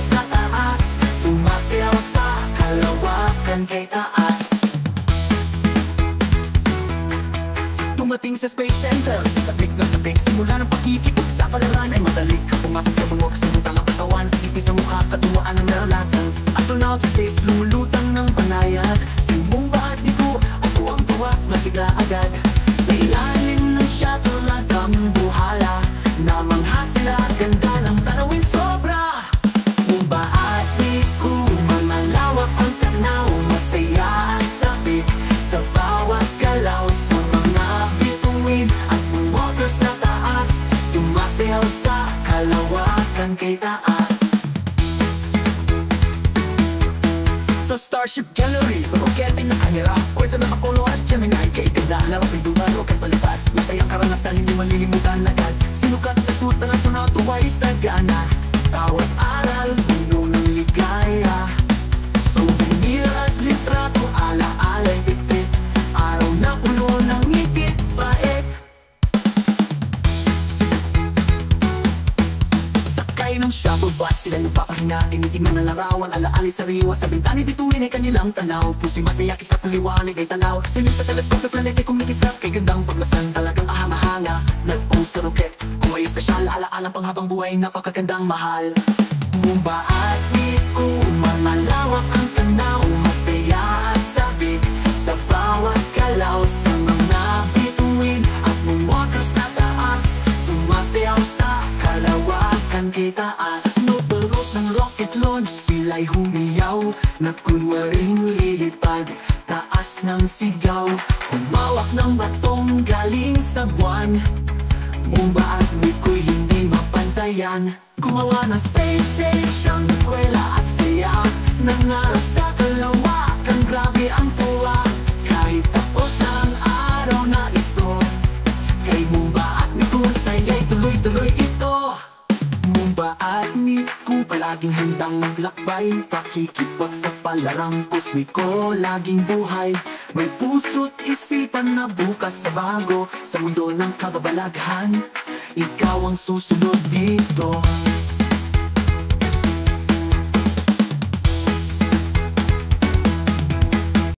motors na taas, sumasayaw sa kalawakan kay taas. Dumating sa Space Center, sabik na sabik, simula ng pakikipag sa palaran ay madalik. Pumasok sa bungo, kasabutan ang katawan, ipis sa mukha, katuwaan ang naranasan. Astronaut sa space, lumulutang ng panayad. Si Mumba at Nico, at tuwang-tuwa, masigla agad. Sa ilalim ng shuttle at ang buhala, namangha sila, ganda ng tanawin sobra. Mumba at Nico, malawak ang tanaw, masaya at sabik sa bawat galaw. Sa mga bituin at motors na taas, sumasayaw sa kalawakan kay taas. Sa Starship Gallery, rokete na kamera, kwento ng Apollo at Gemini. Kay ganda, laro pindugan o kay palipad, masayang karanasan, hindi malilimutan agad. Sinukat na suot ng astronaut, huway sagana, bawat aral, puno ng ligaya. Souvenir at litrato, ala-alay bitbit, araw na puno ng ngipit, bait. Sakay ng shuttle bus, sila nagpapahinga, tinitignan ng larawan, ala-alay sariwa. Sa bintani bituin ay kanilang tanaw, puso'y masaya, kisap ng liwanag ay tanaw. Silip sa teleskop na planeta ay kumikisap, kay gandang pagmasdan, talagang ahamahanga. Nagpong sa roket, kung ay espesyal, ala-alang panghabang buhay, napakagandang mahal. Mumba at Nico, malawak ang tanaw, masaya at sabik sa bawat galaw. Sa mga bituin at motors na taas, sumasayaw sa kalawakan kay taas. Notoroot ng rocket launch, sila'y humiyaw, na kunwaring lilipad, taas ng sigaw. Humawak ng batong galing sa buwan, Mumba at Nico'y hindi mapantayan. Gumawa ng space station, kwela at saya, nangarap sa kalawakan, grabe ang tuwa. Kahit tapos na ang araw na ito, kay Mumba at Nico saya'y tuloy-tuloy ito. Mumba at Nico palaging handang maglakbay, pakikipag sa palarang kosmiko, laging buhay. May puso't isipan na bukas sa bago, sa mundo ng kababalaghan, ikaw ang susunod dito.